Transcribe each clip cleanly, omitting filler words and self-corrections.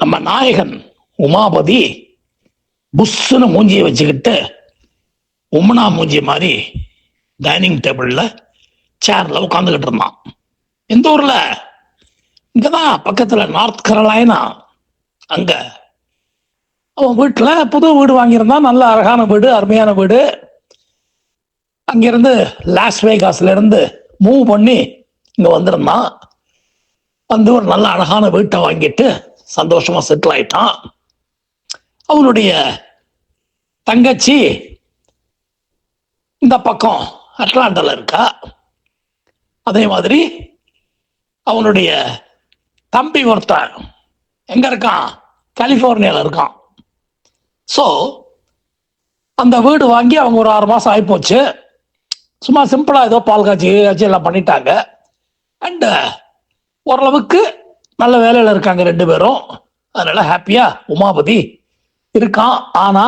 நம்ம நாயகன் உமாபதி புஷ்ஷுன்னு மூஞ்சியை வச்சுக்கிட்டு உம்மனா மூஞ்சி மாதிரி டைனிங் டேபிள்ல சேர்ல உட்காந்துக்கிட்டு இருந்தான். எந்த ஊர்ல? இங்கதான் பக்கத்துல நார்த் கரோலைனா. அங்க அவன் வீட்டுல புது வீடு வாங்கியிருந்தான். நல்ல அழகான வீடு, அருமையான வீடு. அங்கிருந்து லாஸ் வேகாஸ்ல இருந்து மூவ் பண்ணி இங்க வந்திருந்தான். வந்து ஒரு நல்ல அழகான வீட்டை வாங்கிட்டு சந்தோஷமா செட்டில் ஆயிட்டான். அவனுடைய தங்கச்சி இந்த பக்கம் அட்லாண்டால இருக்கா. அதே மாதிரி அவனுடைய தம்பி ஒருத்தன் எங்க இருக்கான்? கலிபோர்னியால இருக்கான். ஸோ அந்த வீடு வாங்கி அவங்க ஒரு 6 மாசம் ஆயிப்போச்சு. சும்மா சிம்பிளா ஏதோ பால் காய்ச்சி எல்லாம் பண்ணிட்டாங்க. அண்ட் ஓரளவுக்கு நல்ல வேலையில இருக்காங்க 2 பேரும். அதனால ஹாப்பியா உமாபதி இருக்கான். ஆனா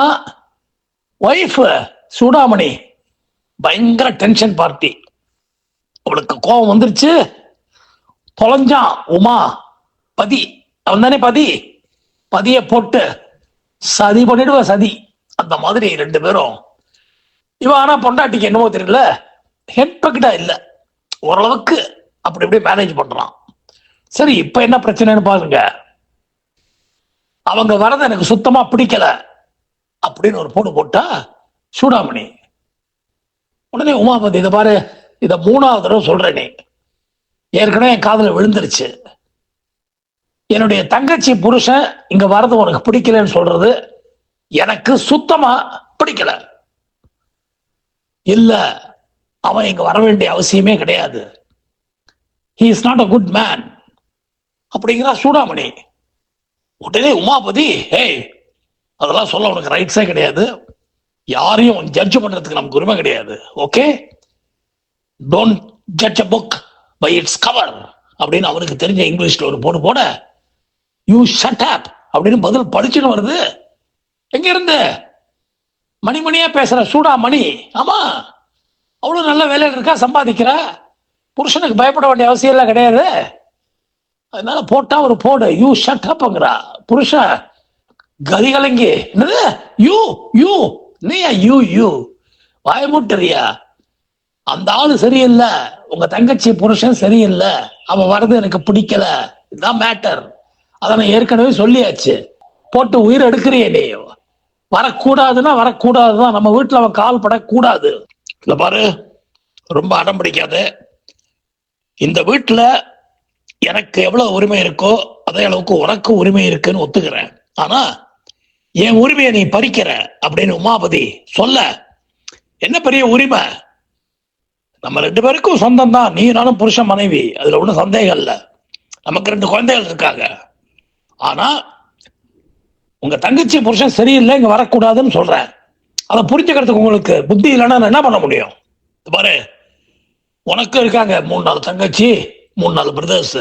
ஒய்ஃப் சூடாமணி பயங்கர டென்ஷன் பார்ட்டி. அவளுக்கு கோபம் வந்துருச்சு. தொலைஞ்சான் உமா பதி. அவன் தானே பதி. பதிய போட்டு சதி பண்ணிடுவ சதி. அந்த மாதிரி 2 பேரும். இவன் ஆனா பொண்டாட்டிக்கு என்னவோ தெரியல, ஹெட்பக்கெட்டா இல்ல, ஓரளவுக்கு அப்படி இப்படி மேனேஜ் பண்றான். சரி, இப்ப என்ன பிரச்சனைன்னு பாருங்க. அவங்க வரது எனக்கு சுத்தமா பிடிக்கல அப்படின்னு ஒரு போடு போட்டா சூடாமணி. உடனே உமாபதி, இதை பாரு, இத 3வது தடவை சொல்றேன், நீ ஏற்கனவே என் காதுல விழுந்துருச்சு. என்னுடைய தங்கச்சி புருஷன் இங்க வரது உனக்கு பிடிக்கலன்னு சொல்றது எனக்கு சுத்தமா பிடிக்கல. இல்ல, அவன் இங்க வர வேண்டிய அவசியமே கிடையாது. he is not a good man அப்படிங்கிறா சூடாமணி. உடனே உமாபதி, ஹேய், அதெல்லாம் சொல்ல உனக்கு ரைட்ஸே கிடையாது. யாரையும் ஜட்ஜ் பண்றதுக்கு நமக்கு உரிமை கிடையாது. Okay, don't judge a book by its cover அப்படின்னு அவனுக்கு தெரிஞ்ச இங்கிலீஷ்ல ஒரு போடு போட, யூ ஷட் அப் அப்படின்னு பதில் படிச்சுன்னு வருது. எங்க இருந்து? மணிமணியா பேசுற சூடாமணி. ஆமா, அவ்வளவு நல்ல வேலையில் இருக்கா, சம்பாதிக்கிற, புருஷனுக்கு பயப்பட வேண்டிய அவசியம் எல்லாம் கிடையாது. அதனால போட்டா ஒரு போடு, யூ ஷட் அப்ங்கிறா. புருஷன் கதிகலங்கி, என்னது யூ யூ நீயா யூ யூ வாயமுட்டறியா? அந்த ஆளு சரியில்லை, உங்க தங்கச்சி புருஷன் சரியில்லை, அவன் வர்றது எனக்கு பிடிக்கல, இதுதான் மேட்டர். அதை நான் ஏற்கனவே சொல்லியாச்சு. போட்டு உயிர் எடுக்கிறிய நீ. வரக்கூடாதுன்னா வரக்கூடாதுதான். நம்ம வீட்டுல அவன் கால் படக்கூடாது. இல்ல பாரு, ரொம்ப அடம் பிடிக்காது. இந்த வீட்டுல எனக்கு எவ்வளவு உரிமை இருக்கோ அதே அளவுக்கு உனக்கு உரிமை இருக்குன்னு ஒத்துக்கிறேன். ஆனா என் உரிமையை நீ பறிக்கிற அப்படின்னு உமாபதி சொல்ல, என்ன பெரிய உரிமை? நம்ம 2 பேருக்கும் சொந்தம் தான், நீ நானும் புருஷன் மனைவி, அதுல ஒன்றும் சந்தேகம் இல்லை. நமக்கு 2 குழந்தைகள் இருக்காங்க. ஆனா உங்க தங்கச்சி புருஷன் சரியில்லை, இங்க வரக்கூடாதுன்னு சொல்றேன். அதை புரிஞ்சுக்கிறதுக்கு உங்களுக்கு புத்தி இல்லைன்னா நான் என்ன பண்ண முடியும்? பாரு, உனக்கு இருக்காங்க 3-4 தங்கச்சி, 3-4 பிரதர்ஸ்.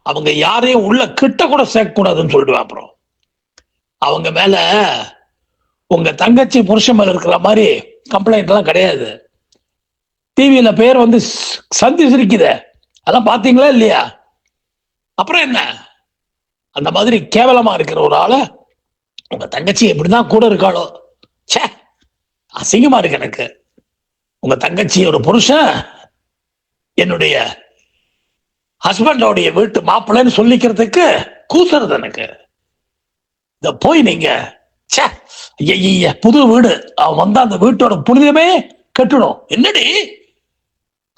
அவங்க யாரையும் உள்ள கிட்ட கூட சேர்க்க கூடாதுன்னு சொல்லிடுவேன். அப்புறம் அவங்க மேல உங்க தங்கச்சி புருஷன் மேல இருக்கிற மாதிரி கம்ப்ளைண்ட் எல்லாம் கிடையாது. டிவியில பேர் வந்து சந்தி சிரிக்குத, அதெல்லாம் பாத்தீங்களா இல்லையா? அப்புறம் என்ன, அந்த மாதிரி கேவலமா இருக்கிற ஒரு ஆளை உங்க தங்கச்சி எப்படிதான் கூட இருக்காளோ, சே, அசிங்கமா இருக்கு எனக்கு. உங்க தங்கச்சி ஒரு புருஷன் என்னுடைய ஹஸ்பண்டோடைய வீட்டு மாப்பிள்ளைன்னு சொல்லிக்கிறதுக்கு கூசுறது எனக்கு. இத போய் நீங்க புது வீடு அவன் வந்தா அந்த வீட்டோட புனிதமே கட்டிடும். என்னடி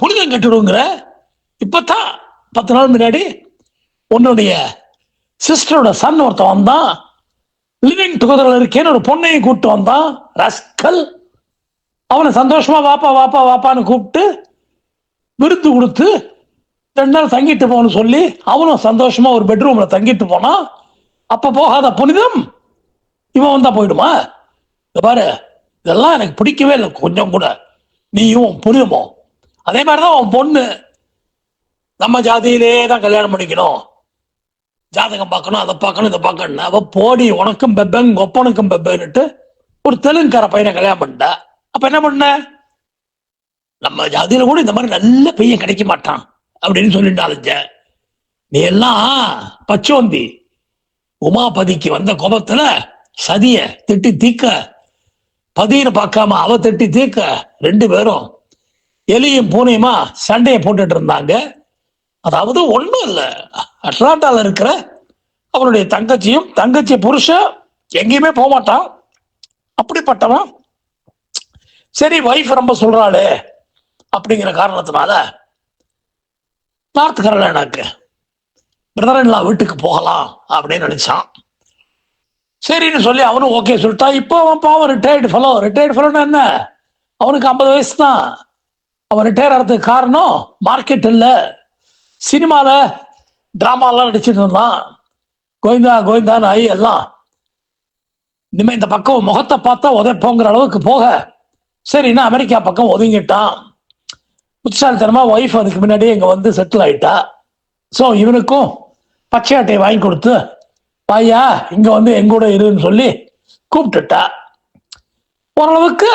புனிதம் கட்டிடுங்கிற? இப்பதான் 10 நாள் முன்னாடி உன்னுடைய சிஸ்டரோட சன் ஒருத்தன் வந்தான், லிவிங் டுகெதர்ல இருக்கேன்னு ஒரு பொண்ணையும் கூப்பிட்டு வந்தான். ரஸ்கல். அவனை சந்தோஷமா வாப்பா வாப்பா வாப்பான்னு கூப்பிட்டு விருந்து கொடுத்து 2 நாள் தங்கிட்டு போன்னு சொல்லி அவனும் சந்தோஷமா ஒரு பெட்ரூம்ல தங்கிட்டு போனான். அப்ப போகாத புனிதம் இவன் வந்தா போயிடுமா? பாரு, இதெல்லாம் எனக்கு பிடிக்கவே இல்லை கொஞ்சம் கூட. நீயும் புனிதமும் அதே மாதிரிதான் உன் பொண்ணு. நம்ம ஜாதியிலே தான் கல்யாணம் பண்ணிக்கணும், ஜாதகம் பார்க்கணும், அதை பார்க்கணும், இதை பார்க்கணும். அவ போடி, உனக்கும் பெப்பன் ஒப்பனுக்கும் பெப்பன்னுட்டு ஒரு தெலுங்குக்கார பையனை கல்யாணம் பண்ணிட்டா. அப்ப என்ன பண்ண? நம்ம ஜாதியில கூட இந்த மாதிரி நல்ல பையன் கிடைக்க மாட்டான் அப்படின்னு சொல்லிட்டு அலைஞ்ச. நீ எல்லாம் பச்சோந்தி. உமாபதிக்கு வந்த கோபத்துல சதிய திட்டி தீக்க, பதின்னு பார்க்காம அவ திட்டி தீக்க, ரெண்டு பேரும் எலியும் பூனையுமா சண்டையை போட்டுட்டு இருந்தாங்க. அதாவது ஒண்ணும் இல்ல, அட்லாண்டால இருக்கிற அவனுடைய தங்கச்சியும், தங்கச்சி புருஷன் எங்கேயுமே போக மாட்டான், அப்படிப்பட்டவன். சரி வைஃப் ரொம்ப சொல்றாளே அப்படிங்கிற காரணத்தினால நார்த் கரோலினாக்கு பிரதர் இன் லா வீட்டுக்கு போகலாம் அப்படின்னு நினைச்சான். சரின்னு சொல்லி அவனும் ஓகே சொல்லிட்டா. இப்போ அவன் பாவம் ரிட்டையர்டு ஃபெலோன்னா என்ன, அவனுக்கு 50 வயசு தான். அவன் ரிட்டையர் ஆகிறதுக்கு காரணம் மார்க்கெட் இல்லை, சினிமால டிராமாலாம் நடிச்சுட்டு இருந்தான். கோவிந்தா கோவிந்தான்னு ஆகி எல்லாம் இனிமே இந்த பக்கம் முகத்தை பார்த்தா உதைப்போங்கிற அளவுக்கு போக, சரின்னா அமெரிக்கா பக்கம் ஒதுங்கிட்டான். புத்திசாலித்தனமா ஒய்ஃப் அதுக்கு முன்னாடியே இங்க வந்து செட்டில் ஆயிட்டா. ஸோ இவனுக்கும் பச்சை அட்டையை வாங்கி கொடுத்து, பையா இங்க வந்து எங்கூட இருன்னு சொல்லி கூப்பிட்டுட்டா. ஓரளவுக்கு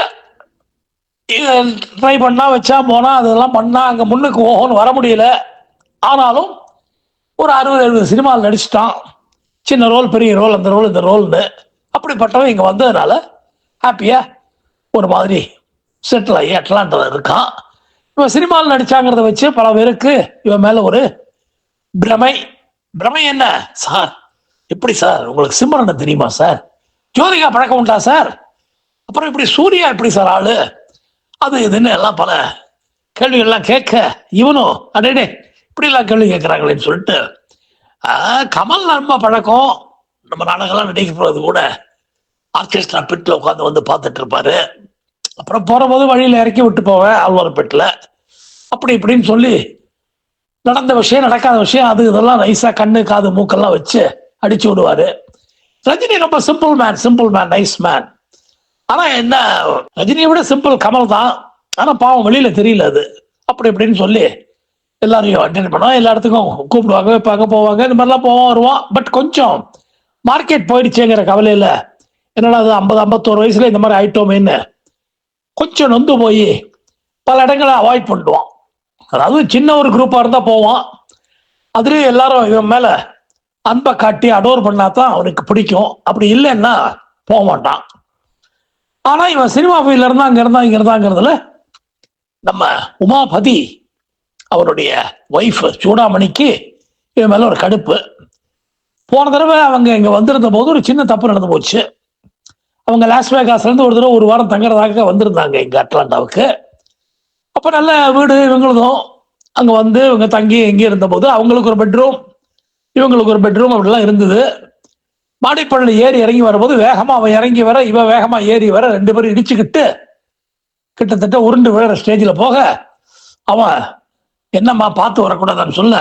ட்ரை பண்ணா, வச்சா, போனா, அதெல்லாம் பண்ணா. அங்க முன்னுக்கு ஓஹோன்னு வர முடியல. ஆனாலும் ஒரு 60-70 சினிமாவில் நடிச்சுட்டான். சின்ன ரோல், பெரிய ரோல், அந்த ரோல், இந்த ரோல்னு. அப்படிப்பட்டவன் இங்க வந்ததுனால ஹாப்பியா ஒரு மாதிரி செட்டில் ஆகி அட்லாண்டால இருக்கான். இவன் சினிமாவில் நடிச்சாங்கிறத வச்சு பல பேருக்கு இவன் மேல ஒரு பிரமை. பிரமை என்ன சார், எப்படி சார் உங்களுக்கு சிம்ரனை தெரியுமா சார், ஜோதிகா பழக்கம் உண்டா சார், அப்புறம் இப்படி சூர்யா எப்படி சார் ஆளு, அது இதுன்னு எல்லாம் பல கேள்விகள்லாம் கேட்க, இவனும் அடே இப்படிலாம் கேள்வி கேட்குறாங்களேன்னு சொல்லிட்டு, கமல் ரொம்ப பழக்கம், நம்ம நாடகம்லாம் நடிக்க போகிறது கூட ஆர்கெஸ்ட்ரா பிட்டில் உட்காந்து வந்து பார்த்துட்டு இருப்பாரு. அப்புறம் போகிற போது வழியில் இறக்கி விட்டு போவேன் ஆழ்வார்பேட்டில், அப்படி இப்படின்னு சொல்லி நடந்த விஷயம், நடக்காத விஷயம், அது இதெல்லாம் நைஸாக கண்ணு காது மூக்கெல்லாம் வச்சு அடிச்சு விடுவாரு. ரஜினி ரொம்ப சிம்பிள் மேன், நைஸ் மேன். ஆனா என்ன, ரஜினியை விட சிம்பிள் கமல் தான். ஆனா பாவம் வெளியில தெரியல அது. அப்படி இப்படின்னு சொல்லி எல்லாரையும் அட்டென்ட் பண்ணுவோம், எல்லா இடத்துக்கும் கூப்பிடுவாங்க, வைப்பாங்க, போவாங்க, இந்த மாதிரிலாம் போவோம் வருவோம். பட் கொஞ்சம் மார்க்கெட் போயிடுச்சுங்கிற கவலையில, என்னடா அது 50-51 வயசுல இந்த மாதிரி ஆயிட்டோமேன்னு கொஞ்சம் நொந்து போய் பல இடங்களை அவாய்ட் பண்ணுவான். அதாவது சின்ன ஒரு குரூப்பா இருந்தா போவான், அதுலயும் எல்லாரும் இவன் மேல அன்பை காட்டி அடோர் பண்ணாதான் அவனுக்கு பிடிக்கும். அப்படி இல்லைன்னா போக மாட்டான். ஆனா இவன் சினிமா ஃபீல்ட்ல இருந்தா இங்க இருந்தாங்கிறதுல நம்ம உமாபதி அவருடைய ஒய்ஃப் சூடாமணிக்கு இவன் மேல ஒரு கடுப்பு. போன தடவை அவங்க இங்க வந்திருந்த போது ஒரு சின்ன தப்பு நடந்து போச்சு. அவங்க லாஸ் வேகாஸ்ல இருந்து ஒரு தடவை 1 வாரம் தங்குறதாக வந்திருந்தாங்க இங்க அட்லாண்டாவுக்கு. அப்ப நல்ல வீடு இவங்களுதும். அங்க வந்து இவங்க தங்கி எங்கே இருந்த போது அவங்களுக்கு ஒரு பெட்ரூம், இவங்களுக்கு ஒரு பெட்ரூம், அப்படிலாம் இருந்தது. மாடிப்பள்ளி ஏறி இறங்கி வரும்போது வேகமா அவன் இறங்கி வர, இவன் வேகமா ஏறி வர, 2 பேரும் இடிச்சுக்கிட்டு கிட்டத்தட்ட உருண்டு விழுற ஸ்டேஜில் போக, அவன் என்னம்மா பார்த்து வரக்கூடாதான்னு சொல்ல,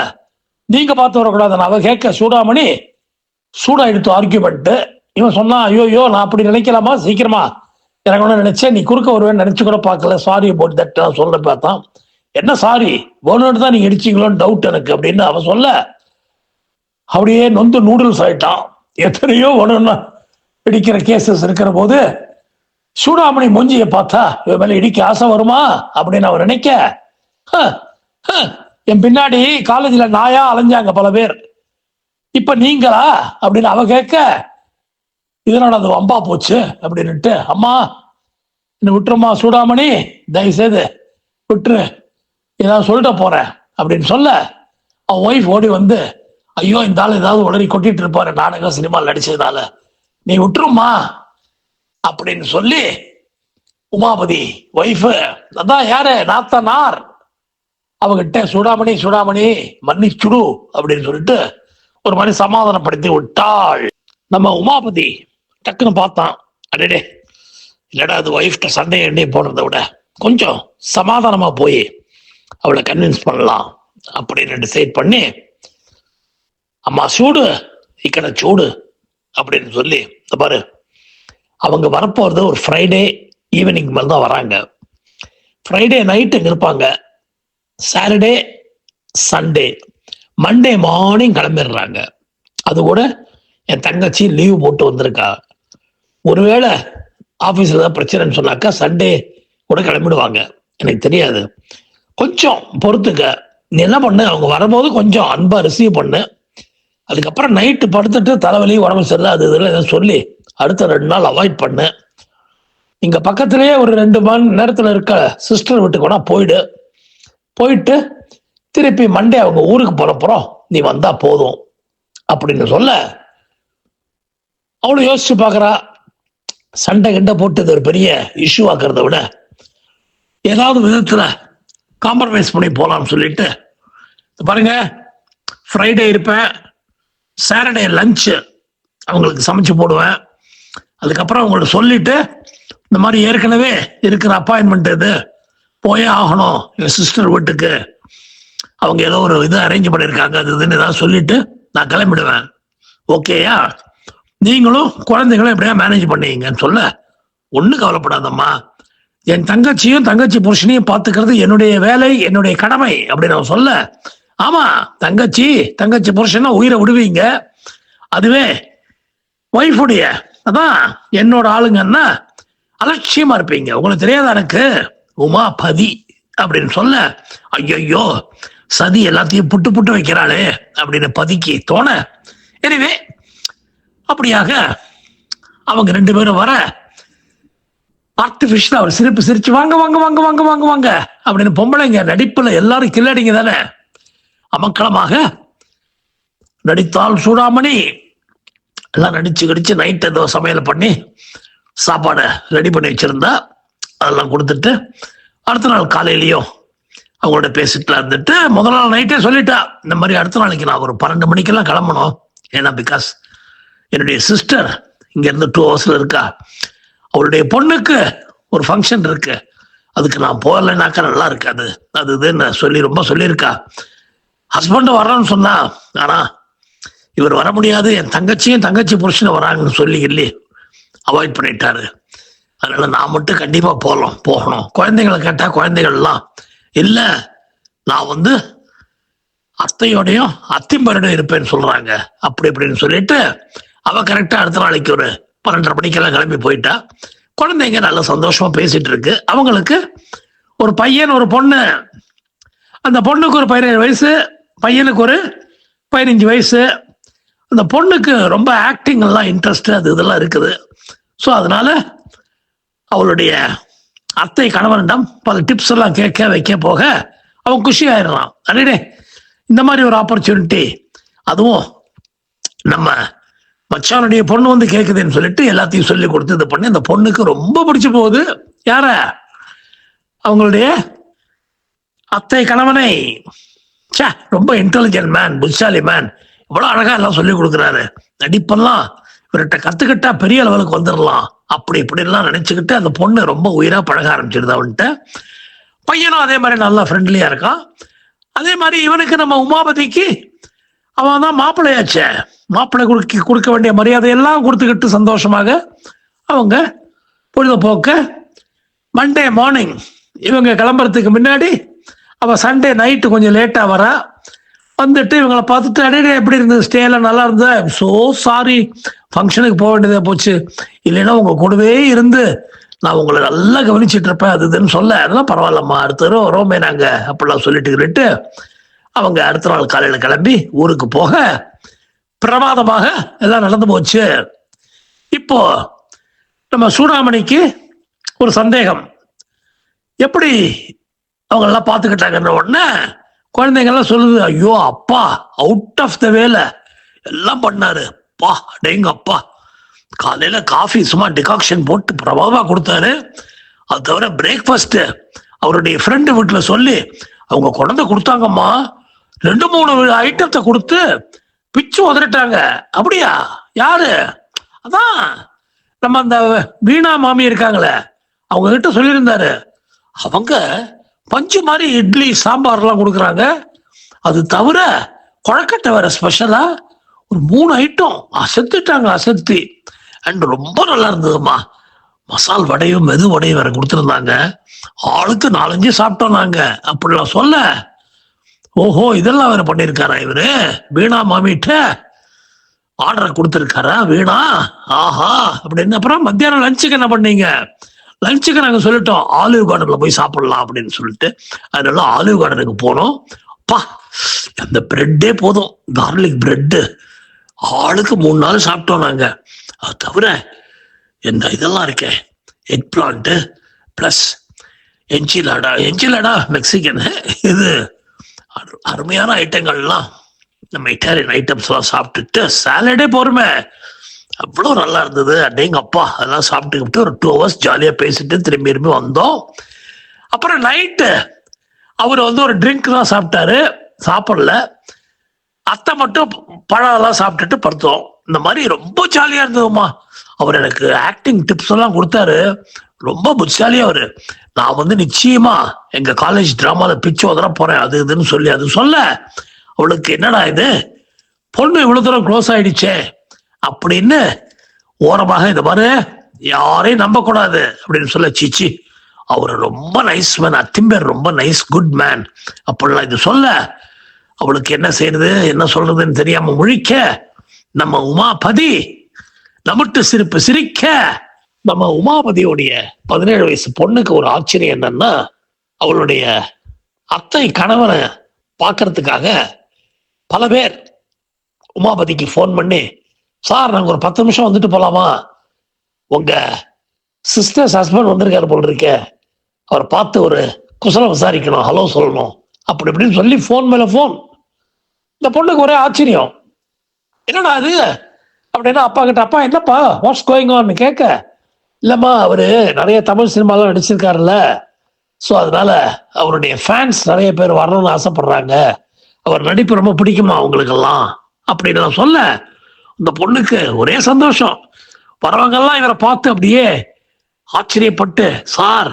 நீங்க பார்த்து வரக்கூடாதுன்னு அவ கேட்க, சூடாமணி சூடா எடுத்து ஆர்கியூமெண்ட். இவன் சொன்னா, ஐயோ நான் அப்படி நினைக்கலாமா, சீக்கிரமா இறங்கணும்னு நினைச்சேன், நீ குறுக்க வருவேன்னு நினைச்சு கூட பார்க்கல, சாரி அபவுட் தட் சொல்ல பார்த்தான். என்ன சாரி, வேணும்னு தான் நீங்க இடிச்சிங்களோன்னு டவுட் எனக்கு அப்படின்னு அவன் சொல்ல, அப்படியே நொந்து நூடுல்ஸ் ஆயிட்டான். எத்தனையோ ஒண்ணுன்னா இடிக்கிற கேசஸ் இருக்கிற போது சூடாமணி மூஞ்சியை பார்த்தா இவன் மேல இடிக்க ஆசை வருமா அப்படின்னு அவன் நினைக்க, என் பின்னாடி காலேஜ்ல நாயா அலைஞ்சாங்க பல பேர், இப்ப நீங்களா அப்படின்னு அவ கேட்க, இதனால அது வம்பா போச்சு அப்படின்னுட்டு, அம்மா என்ன விட்டுருமா சூடாமணி, தயவுசெய்து விட்டுரு, ஏதாவது சொல்லிட்டு போறேன் அப்படின்னு சொல்ல, அவன் ஒய்ஃப் ஓடி வந்து, ஐயோ இந்த ஆள் ஏதாவது உடனே கொட்டிட்டு இருப்பாரு நாடகம் சினிமாவில் நடிச்சதுனால, நீ விட்டுருமா அப்படின்னு சொல்லி உமாபதி ஒய்ஃப், அதான் யாரு நாத்தனார், அவகிட்ட சூடாமணி மன்னிச்சுடு அப்படின்னு சொல்லிட்டு ஒரு மாதிரி சமாதானப்படுத்தி விட்டாள். நம்ம உமாபதி டக்குன்னு பார்த்தான், அடே இல்லடா அது ஒய்ஃப்ட சண்டை எண்ணி போடுறத விட கொஞ்சம் சமாதானமா போய் அவளை கன்வின்ஸ் பண்ணலாம் அப்படின்னு டிசைட் பண்ணி, அம்மா சூடு இக்கட சூடு அப்படின்னு சொல்லி, இந்த பாரு அவங்க வரப்போறது ஒரு ஃப்ரைடே ஈவினிங் மேல தான் வராங்க, ஃப்ரைடே நைட் இங்க இருப்பாங்க, சாட்டர்டே சண்டே மண்டே மார்னிங் கிளம்பிடுறாங்க. அது கூட என் தங்கச்சி லீவ் போட்டு வந்திருக்கா, ஒருவேளை ஆபீஸ்ல ஏதாவது பிரச்சனைன்னு சொன்னாக்கா சண்டே கூட கிளம்பிடுவாங்க, எனக்கு தெரியாது, கொஞ்சம் பொறுத்துக்க, நீ என்ன பண்ணு அவங்க வரும்போது கொஞ்சம் அன்பா ரிசீவ் பண்ணு, அதுக்கப்புறம் நைட்டு படுத்துட்டு தலைவலி உடம்பு சரியில்லை அது இதெல்லாம் சொல்லி அடுத்த 2 நாள் அவாய்ட் பண்ணு. இங்க பக்கத்திலேயே ஒரு 2 மணி நேரத்துல இருக்க சிஸ்டர் வீட்டுக்கு வேணா போயிட்டு திருப்பி மண்டே அவங்க ஊருக்கு போறோம் நீ வந்தா போதும் அப்படின்னு சொல்ல அவளும் யோசிச்சு பாக்குறா. சண்டை கிண்ட போட்டு இது ஒரு பெரிய இஷ்யூ ஆக்குறத விட ஏதாவது விதத்துல காம்ப்ரமைஸ் பண்ணி போலாம்னு சொல்லிட்டு பாருங்க, ஃப்ரைடே இருப்பேன், சாட்டர்டே லஞ்சு அவங்களுக்கு சமைச்சு போடுவேன். அதுக்கப்புறம் அவங்கள்ட்ட சொல்லிட்டு இந்த மாதிரி ஏற்கனவே இருக்கிற அப்பாயின்மெண்ட் இது போயே ஆகணும் என் சிஸ்டர் வீட்டுக்கு, அவங்க ஏதோ ஒரு இது அரேஞ்ச் பண்ணியிருக்காங்க அது இதுன்னு ஏதாவது சொல்லிட்டு நான் கிளம்பிடுவேன். ஓகேயா, நீங்களும் குழந்தைங்களும் எப்படியா மேனேஜ் பண்ணீங்கன்னு சொல்ல, ஒன்றும் கவலைப்படாதம்மா, என் தங்கச்சியும் தங்கச்சி புருஷனையும் பார்த்துக்கிறது என்னுடைய வேலை, என்னுடைய கடமை அப்படின்னு அவன் சொல்ல, ஆமா தங்கச்சி புருஷனா உயிரை விடுவீங்க, அதுவே ஒய்ஃபுடைய அதான் என்னோட ஆளுங்கன்னா அலட்சியமா இருப்பீங்க, உங்களுக்கு தெரியாத எனக்கு உமா பதி அப்படின்னு சொல்ல, ஐயோ சதி எல்லாத்தையும் புட்டு வைக்கிறாளே அப்படின்னு பதிக்கு தோண, எனவே அப்படியாக அவங்க 2 பேரும் வர ஆர்டிபிஷியல் அவர் சிரிச்சு வாங்க வாங்க வாங்க வாங்க வாங்க வாங்க அப்படின்னு பொம்பளைங்க நடிப்புல எல்லாரும் கில்லாடிங்க தானே, அமக்களமாக நடித்தால் சூடாமணி எல்லாம் நடிச்சு நைட் ஏதோ சமையல் பண்ணி சாப்பாடை ரெடி பண்ணி வச்சிருந்தா அதெல்லாம் கொடுத்துட்டு அடுத்த நாள் காலையிலயும் அவங்களோட பேசிட்டுலாம் இருந்துட்டு முதல் நாள் நைட்டே சொல்லிட்டா இந்த மாதிரி அடுத்த நாளைக்கு நான் ஒரு 12 மணிக்கெல்லாம் கிளம்பணும், ஏன்னா பிகாஸ் என்னுடைய சிஸ்டர் இங்க இருந்து 2 ஹவர்ஸ்ல இருக்கா, அவருடைய பொண்ணுக்கு ஒரு ஃபங்க்ஷன் இருக்கு, அதுக்கு நான் போகலைனாக்கா நல்லா இருக்காது அது இதுன்னு சொல்லி ரொம்ப சொல்லியிருக்கா. ஹஸ்பண்ட் வர்றான்னு சொன்னா, ஆனா இவர் வர முடியாது, என் தங்கச்சி புருஷனை வராங்கன்னு சொல்லி அவாய்ட் பண்ணிட்டாரு, அதனால நான் மட்டும் கண்டிப்பா போகணும். குழந்தைகளை கேட்டா குழந்தைகள்லாம் இல்ல நான் அத்தையோடையும் அத்திம்பரோடையும் இருப்பேன்னு சொல்றாங்க, அப்படி இப்படின்னு சொல்லிட்டு அவ கரெக்டா அடுத்த நாளைக்கு ஒரு 12:30 மணிக்கெல்லாம் கிளம்பி போயிட்டா. குழந்தைங்க நல்லா சந்தோஷமா பேசிட்டு இருக்கு. அவங்களுக்கு ஒரு பையன் ஒரு பொண்ணு, அந்த பொண்ணுக்கு ஒரு 17 வயசு, பையனுக்கு ஒரு 15 வயசு. அந்த பொண்ணுக்கு ரொம்ப ஆக்டிங் எல்லாம் இன்ட்ரெஸ்ட் அது இதெல்லாம் இருக்குது. ஸோ அதனால அவளுடைய அத்தை கணவனிடம் பல டிப்ஸ் எல்லாம் வைக்க போக அவன் குஷி ஆயிடுறான். அடே இந்த மாதிரி ஒரு ஆப்பர்ச்சுனிட்டி, அதுவும் நம்ம மச்சானுடைய பொண்ணு கேக்குதுன்னு சொல்லிட்டு எல்லாத்தையும் சொல்லி கொடுத்து இது பண்ணி அந்த பொண்ணுக்கு ரொம்ப பிடிச்சு போகுது. யார? அவங்களுடைய அத்தை கணவனை. ரொம்ப இன்டெலிஜென்ட் மேன், புத்திசாலி மேன், இவ்வளவு அழகா எல்லாம் சொல்லி கொடுக்குறாரு, நடிப்பெல்லாம் இவர்கிட்ட கத்துக்கிட்டா பெரிய லெவலுக்கு வந்துடலாம், அப்படி இப்படி எல்லாம் நினைச்சுக்கிட்டு அந்த பொண்ணு ரொம்ப உயிரா பழக ஆரம்பிச்சிருது அவன்கிட்ட. பையனும் அதே மாதிரி நல்லா ஃப்ரெண்ட்லியா இருக்கான். அதே மாதிரி இவனுக்கு நம்ம உமாபதிக்கு அவன் தான் மாப்பிள்ளையாச்சே, மாப்பிள்ளை கொடுக்க வேண்டிய மரியாதையெல்லாம் கொடுத்துக்கிட்டு சந்தோஷமாக அவங்க பொழுதுபோக்க மண்டே மார்னிங் இவங்க கிளம்புறதுக்கு முன்னாடி அவ சண்டே நைட்டு கொஞ்சம் லேட்டா வரா. வந்துட்டு இவங்களை பார்த்துட்டு அடே எப்படி இருந்தது, ஸ்டேலாம் நல்லா இருந்ததா, ஸோ சாரி ஃபங்க்ஷனுக்கு போக வேண்டியதா போச்சு, இல்லைன்னா உங்க கூடவே இருந்து நான் உங்களை நல்லா கவனிச்சுட்டு இருப்பேன் அது இதுன்னு சொல்ல, அதெல்லாம் பரவாயில்லம்மா அடுத்த தடவை வரோமே நாங்க அப்படிலாம் சொல்லிட்டு அவங்க அடுத்த நாள் காலையில கிளம்பி ஊருக்கு போக பிரமாதமாக எல்லாம் நடந்து போச்சு. இப்போ நம்ம சூடாமணிக்கு ஒரு சந்தேகம், எப்படி அவங்க எல்லாம் பார்த்துக்கிட்டாங்கன்ற உடனே குழந்தைங்கெல்லாம் சொல்லுது, ஐயோ அப்பா அவுட் ஆஃப் த வேல எல்லாம் பண்ணாரு பா, டேங்க அப்பா காலையில காஃபி சும்மா டிகாக்ஷன் போட்டு பிரபாவா கொடுத்தாரு, அது தவிர பிரேக்ஃபாஸ்ட் அவருடைய ஃப்ரெண்டு வீட்டுல சொல்லி அவங்க குழந்தை கொடுத்தாங்கம்மா, 2-3 ஐட்டத்தை கொடுத்து பிச்சு உதறிட்டாங்க. அப்படியா? யாரு? அதான் நம்ம அந்த வீணா மாமி இருக்காங்களே, அவங்க கிட்ட சொல்லியிருந்தாரு, அவங்க பஞ்சு மாதிரி இட்லி சாம்பார் எல்லாம் கொடுக்குறாங்க, அது தவிர கொழக்கட்டை வேற ஸ்பெஷலா ஒரு 3 ஐட்டம் அசத்திட்டாங்க, அசத்தி அண்ட் ரொம்ப நல்லா இருந்ததுமா, மசால் வடையும் மெது வடையும் வேற கொடுத்துருந்தாங்க, ஆளுக்கு 4-5 சாப்பிட்டோம் நாங்க அப்படிலாம் சொல்ல, ஓஹோ இதெல்லாம் வேற பண்ணிருக்காரா இவரு, வீணா மாமிட்ட ஆர்டர் கொடுத்துருக்காரா வீணா, ஆஹா அப்படின்னு. அப்புறம் மத்தியானம் லஞ்சுக்கு என்ன பண்ணீங்க? லஞ்சுக்கு நாங்க சொல்லிட்டோம் ஆலிவ் கார்டன்ல போய் சாப்பிடலாம் அப்படின்னு சொல்லிட்டு அதனால ஆலிவ் கார்டனுக்கு போனோம். பா அந்த பிரெட்டே போதும், கார்லிக் பிரெட்டு ஆளுக்கு 3 நாள் சாப்பிட்டோம் நாங்க. அது தவிர என்ன இதெல்லாம் இருக்கே, எக் பிளான்ட் பிளஸ் என்சிலாடா மெக்சிகன், இது அருமையான ஐட்டங்கள்லாம், நம்ம இட்டாலியன் ஐட்டம்ஸ் எல்லாம் சாப்பிட்டுட்டு சாலடே போருமே, அவ்வளோ நல்லா இருந்தது. அடேங்க அப்பா, அதெல்லாம் சாப்பிட்டுக்கிட்டு ஒரு 2 hours ஜாலியா பேசிட்டு திரும்பி வந்தோம். அப்புறம் நைட்டு அவர் ஒரு ட்ரிங்க் தான் சாப்பிட்டாரு, சாப்பிடல. அத்தை மட்டும் பழம் எல்லாம் சாப்பிட்டுட்டு படுத்தோம். இந்த மாதிரி ரொம்ப ஜாலியா இருந்ததுமா. அவர் எனக்கு ஆக்டிங் டிப்ஸ் எல்லாம் கொடுத்தாரு. ரொம்ப புத்திசாலியா அவரு. நான் நிச்சயமா எங்க காலேஜ் டிராமால பிச்சு உதற போறேன், அது இதுன்னு சொல்லி அது சொல்ல, அவளுக்கு என்னடா இது, பொண்ணு இவ்வளவு தூரம் க்ளோஸ் ஆயிடுச்சே அப்படின்னு ஓரமாக இந்த மாதிரி யாரையும் நம்ப கூடாது அப்படின்னு சொல்ல, சீச்சி அவர் ரொம்ப நைஸ் மேன், அத்திம்பேர் ரொம்ப நைஸ் குட் மேன் அப்படிலாம் இது சொல்ல, அவளுக்கு என்ன செய்யறது என்ன சொல்றதுன்னு தெரியாம முழிக்க, நம்ம உமாபதி நமட்டு சிரிப்பு சிரிக்க, நம்ம உமாபதியோடைய 17 வயசு பொண்ணுக்கு ஒரு ஆச்சரியம் என்னன்னா, அவளுடைய அத்தை கணவனை பார்க்கறதுக்காக பல பேர் உமாபதிக்கு ஃபோன் பண்ணி, சார் நாங்க ஒரு 10 நிமிஷம் வந்துட்டு போலாமா, உங்க சிஸ்டர்ஸ் ஹஸ்பண்ட் வந்திருக்காரு போல் இருக்கே, அவர் பார்த்து ஒரு குசலம் விசாரிக்கணும், ஹலோ சொல்லணும் அப்படி இப்படின்னு சொல்லி ஃபோன் மேல ஃபோன். இந்த பொண்ணுக்கு ஒரே ஆச்சரியம், என்னடா அது அப்படின்னா, அப்பா கிட்ட, அப்பா என்னப்பா வாட்ஸ் கோயிங் ஆன் கேட்க, இல்லம்மா அவரு நிறைய தமிழ் சினிமாலாம் நடிச்சிருக்காருல்ல, ஸோ அதனால அவருடைய ஃபேன்ஸ் நிறைய பேர் வரணும்னு ஆசைப்படுறாங்க, அவர் நடிப்பு ரொம்ப பிடிக்குமா அவங்களுக்கெல்லாம் அப்படின்னு நான் சொல்ல, இந்த பொண்ணுக்கு ஒரே சந்தோஷம். வரவங்கெல்லாம் இவரை பார்த்து அப்படியே ஆச்சரியப்பட்டு, சார்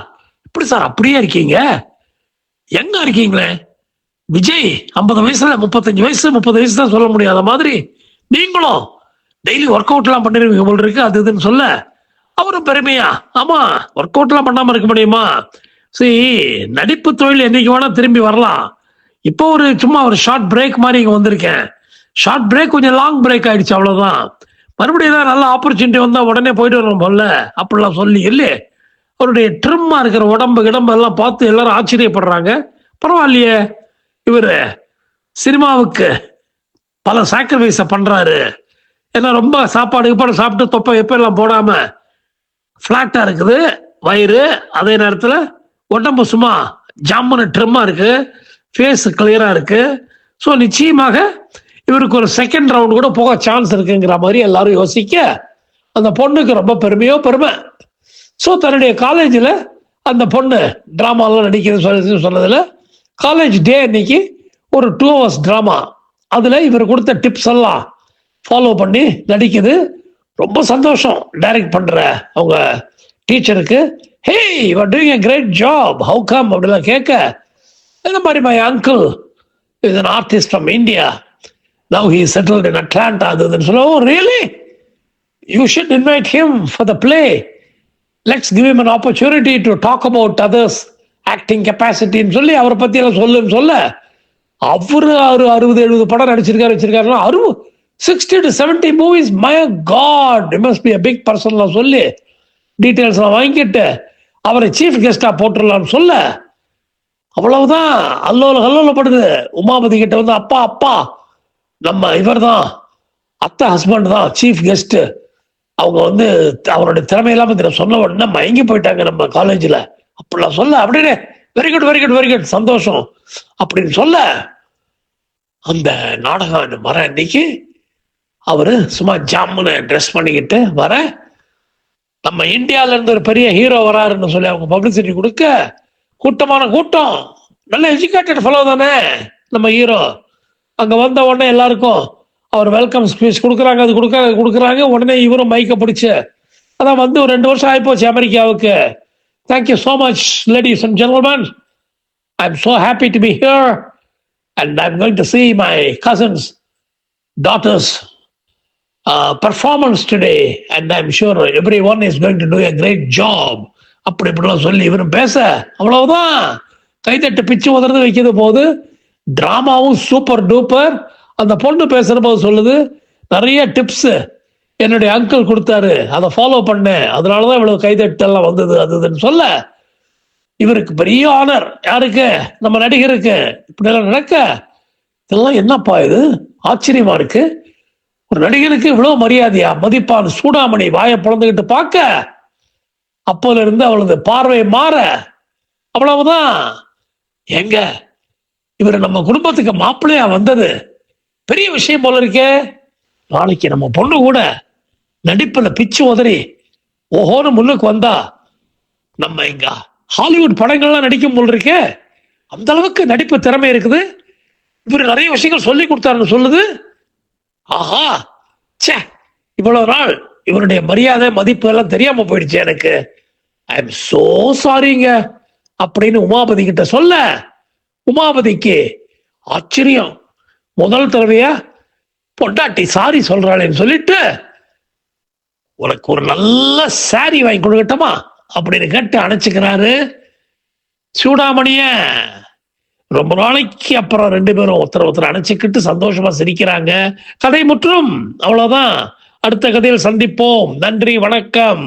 இப்படி சார் அப்படியே இருக்கீங்க, எங்க இருக்கீங்களே, விஜய் 50 வயசுல 35 வயசு 30 வயசு தான் சொல்ல முடியாத மாதிரி நீங்களும் டெய்லி ஒர்க் அவுட் எல்லாம் பண்ணிருவீங்க போல் இருக்கு, அது இதுன்னு சொல்ல, அவரும் பெருமையா, ஆமா ஒர்க் அவுட் எல்லாம் பண்ணாம இருக்க முடியுமா, சரி நடிப்பு தொழில் என்னைக்கு வேணா திரும்பி வரலாம், இப்போ சும்மா ஒரு ஷார்ட் பிரேக் மாதிரி இங்க வந்திருக்கேன், ஷார்ட் பிரேக் கொஞ்சம் லாங் பிரேக் ஆயிடுச்சு அவ்வளவுதான், மறுபடியும் தான் நல்ல ஆப்பர்ச்சுனிட்டி வந்தா உடனே போயிட்டு வரணும் போல அப்படிலாம் சொல்லி இல்லையே, அவருடைய ட்ரிம்மா இருக்கிற உடம்பு எல்லாம் பார்த்து எல்லாரும் ஆச்சரியப்படுறாங்க. பரவாயில்லையே, இவரு சினிமாவுக்கு பல சாக்ரிஃபைஸ பண்றாரு, ஏன்னா ரொம்ப சாப்பாடு சாப்பிட்டு தொப்பை எப்ப எல்லாம் போடாம பிளாட்டா இருக்குது வயிறு, அதே நேரத்துல உடம்பு சும்மா ஜாமுன்னு ட்ரிம்மா இருக்கு, ஃபேஸ் கிளியரா இருக்கு, ஸோ நிச்சயமாக இவருக்கு ஒரு செகண்ட் ரவுண்ட் கூட போக சான்ஸ் இருக்குங்கிற மாதிரி எல்லாரும் யோசிக்க, அந்த பொண்ணுக்கு ரொம்ப பெருமை. ஸோ தன்னுடைய காலேஜில் அந்த பொண்ணு டிராமாலாம் நடிக்கிறது சொன்னதுல, காலேஜ் டே அன்னைக்கு ஒரு 2 hours டிராமா, அதுல இவர் கொடுத்த டிப்ஸ் எல்லாம் ஃபாலோ பண்ணி நடிக்குது. ரொம்ப சந்தோஷம் டைரக்ட் பண்ற அவங்க டீச்சருக்கு, hey you are doing a great job, how come அப்படிலாம் கேட்க, இந்த மாதிரி my uncle is an artist from India, now he is settled in Atlanta, அதுன்னு சொல்ல, oh really, you should invite him for the play, let's give him an opportunity to talk about others acting capacity ன்னு சொல்லி அவரை பத்தி எல்லாம் சொல்லுன்னு சொல்ல, அவரு 60-70 படம் நடிச்சிருக்காருன்னா 60 to 70 movies, my god, he must be a big person சொல்லி டீட்டெயில்ஸ் எல்லாம் வாங்கிட்டு அவரை சீஃப் கெஸ்டா போட்டுடலாம்னு சொல்ல, அவ்வளவுதான் அல்லோலப்படுது. உமாபதி கிட்ட அப்பா நம்ம இவர் தான் அத்தை ஹஸ்பண்ட் தான் சீஃப் கெஸ்ட், அவங்க அவருடைய திறமையெல்லாம் சொன்ன உடனே மயங்கி போயிட்டாங்க நம்ம காலேஜ்ல அப்படிலாம் சொல்ல, அப்படின்னு வெரி குட் சந்தோஷம் அப்படின்னு சொல்ல, அந்த நாடகம் வர அன்னைக்கு அவரு சும்மா ஜாமுன்னு ட்ரெஸ் பண்ணிக்கிட்டு வர, நம்ம இந்தியால இருந்து ஒரு பெரிய ஹீரோ வராருன்னு சொல்லி அவங்க பப்ளிசிட்டி கொடுக்க, கூட்டமான கூட்டம், நல்ல எஜுகேட்டட் ஃபெலோ தானே நம்ம ஹீரோ, அங்க வந்த உடனே எல்லாருக்கும் அவர் வெல்கம் ஸ்பீச் கொடுக்குறாங்க, அது கொடுக்குறாங்க, உடனே இவரும் மைக்க பிடிச்சு, அதான் ஒரு 2 வருஷம் ஆயிப்போச்சு அமெரிக்காவுக்கு, thank you so much ladies and gentlemen, I'm so happy to be here and I'm going to see my cousin's daughter's performance today and I'm sure everyone is going to do a great job அப்படிலாம் சொல்லி இவரும் பேச, அவ்வளவுதான் கைதட்டு பிச்சு உதறது வைக்கிறது போது, டிராமாவும் super duper. அந்த பொண்ணு பேசுற போது சொல்லுது, நிறைய டிப்ஸ் என்னுடைய அங்கிள் கொடுத்தாரு, அதை ஃபாலோ பண்ணேன், அதனாலதான் இவ்வளவு கைதட்டு எல்லாம் வந்தது அதுன்னு சொல்ல, இவருக்கு பெரிய ஆனர், யாருக்கு நம்ம நடிகருக்கு இப்படி எல்லாம் நடக்க, இதெல்லாம் என்னப்பா இது ஆச்சரியமா இருக்கு, ஒரு நடிகனுக்கு இவ்வளவு மரியாதையா மதிப்பான் சூடாமணி வாயை பிளந்துகிட்டு பார்க்க, அப்போல இருந்து அவளது பார்வை மாற, அவ்வளவுதான். எங்க இவர் நம்ம குடும்பத்துக்கு மாப்பிள்ளையா வந்தது பெரிய விஷயம் போல இருக்கே. நாளைக்கு நம்ம பொண்ணு கூட நடிப்புல பிச்சு உதறி ஓஹோன்னு முன்னுக்கு வந்தா நம்ம இங்க ஹாலிவுட் படங்கள்லாம் நடிக்கும் போல் இருக்கே. அந்த அளவுக்கு நடிப்பு திறமை இருக்குது. இவர் நிறைய விஷயங்கள் சொல்லி கொடுத்தாருன்னு சொல்லுது. ஆஹா, சே, இவ்வளவு நாள் இவருடைய மரியாதை மதிப்பு எல்லாம் தெரியாம போயிடுச்சு எனக்கு. ஐ எம் சோ சாரிங்க அப்படின்னு உமாபதி கிட்ட சொல்ல, உமாபதிக்கு ஆச்சரியம். முதல் தடவையா பொண்டாட்டி சாரி சொல்றாளேன்னு சொல்லிட்டு, உனக்கு ஒரு நல்ல சாரி வாங்கி கொடுக்கட்டமா அப்படின்னு கேட்டு அணைச்சுக்கிறாரு சூடாமணிய. ரொம்ப நாளைக்கு அப்புறம் ரெண்டு பேரும் ஒருத்தர் அணைச்சிக்கிட்டு சந்தோஷமா சிரிக்கிறாங்க. கதை முற்றும். அவ்வளவுதான். அடுத்த கதையில் சந்திப்போம். நன்றி, வணக்கம்.